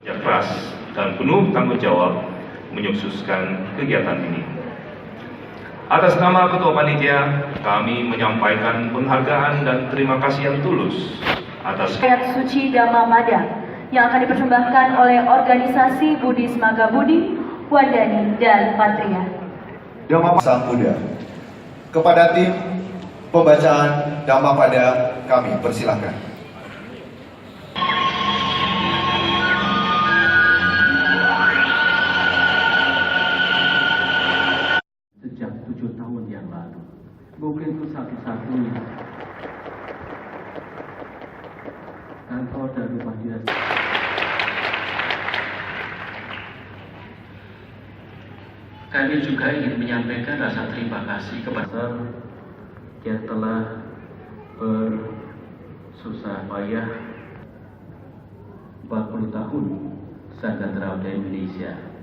keras dan penuh tanggung jawab menyukseskan kegiatan ini. Atas nama Ketua Panitia, kami menyampaikan penghargaan dan terima kasih yang tulus atas ayat suci Dhamma Pada yang akan dipersembahkan oleh organisasi Buddhis Magabudi, Wardani, dan Patria. Dhamma Sang Buddha. Kepada tim pembacaan Dhamma Pada kami persilakan. Sejak 7 tahun yang lalu, mungkin itu satu-satunya kantor dan rumah dinas. Kami juga ingin menyampaikan rasa terima kasih kepada yang telah bersusah payah 40 tahun Sangga Terauda Indonesia.